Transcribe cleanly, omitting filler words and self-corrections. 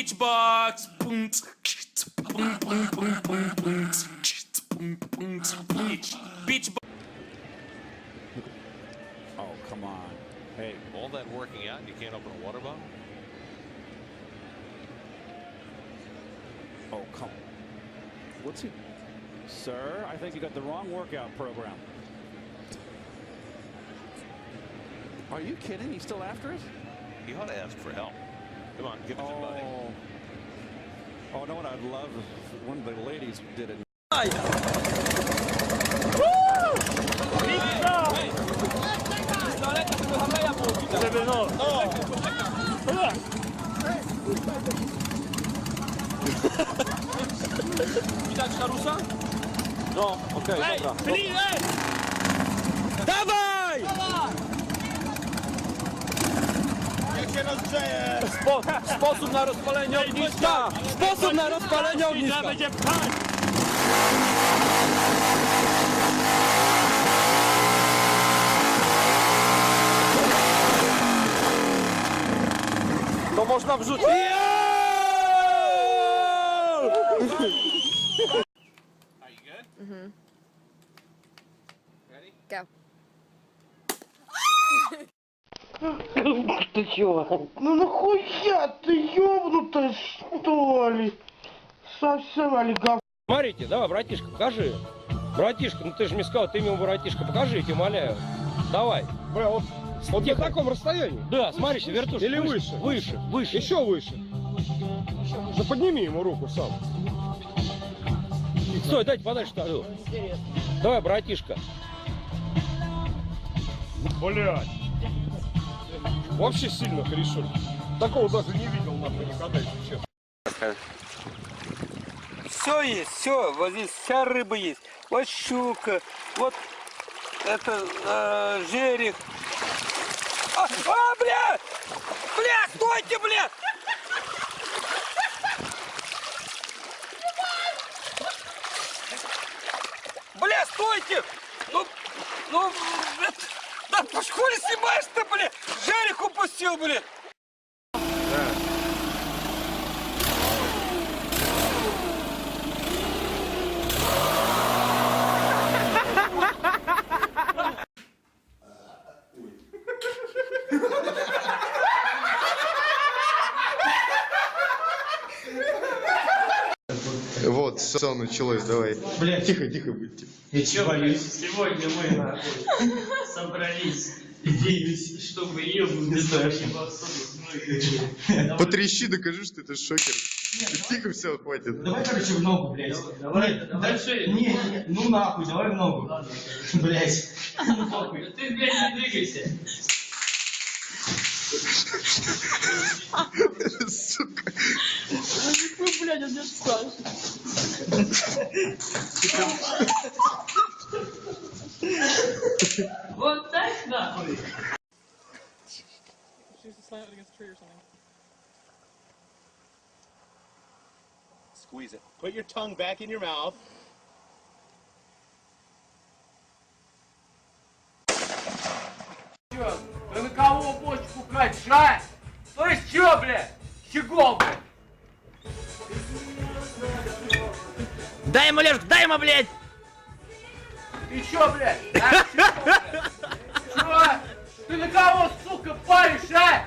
Beachbox. Beachbox. Oh, come on. Hey. All that working out, you can't open a water bottle? Oh, come on. What's he? Sir, I think you got the wrong workout program. Are you kidding? He's still after it? He ought to ask for help. Come on, give it to buddy. Oh, no, what I'd love if one of the ladies did it. Widać Harusa? No, okej, dobra. Dawaj! Jak się rozgrzeje! Sposób na rozpalenie ogniska! Sposób na rozpalenie ogniska! Będzie pchać! To można wrzucić. Go. Ты чё? Ну нахуя ты ёбнутая, что ли? Совсем олигоф. Смотрите, давай, братишка, покажи. Братишка, ну ты же мне сказал, ты ему, братишка, покажи, я тебя умоляю. Давай. Бля, вот на таком расстоянии? Да, смотрите, вертушка. Или выше? Выше, выше. Еще выше. Да подними ему руку сам. Стой, дайте подальше стою. Давай, братишка. Блядь. Вообще сильно корешок. Такого даже не видел нахуй никогда, если честно. Все есть, все. Вот здесь вся рыба есть. Вот щука, вот это жерех. Бля! Бля, стойте, бля! Бля, стойте! Да по школе снимаешь-то, бля! Жерех упустил, бля! Вот, все началось, давай. Блядь. Тихо, тихо будьте. Я чё боюсь? Сегодня мы нахуй собрались здесь, чтобы ебнуть Потрещи, докажи, что это шокер. Тихо, все, хватит. Давай, короче, в ногу, блядь. Давай, дальше. Не, ну нахуй, давай в ногу. Блядь. Ну похуй. Ты, блядь, не двигайся. Сука. Ну, блядь, он не скажет. Вот так нахуй. Squeeze it. Put your tongue back in your mouth. Чё? Да на кого бочку качать? То есть чё, блядь? Чего, блядь? Дай ему, Лешка, дай ему, блядь! Ты чё, блядь? А, чё, блядь? Чё? Ты на кого, сука, палишь, а?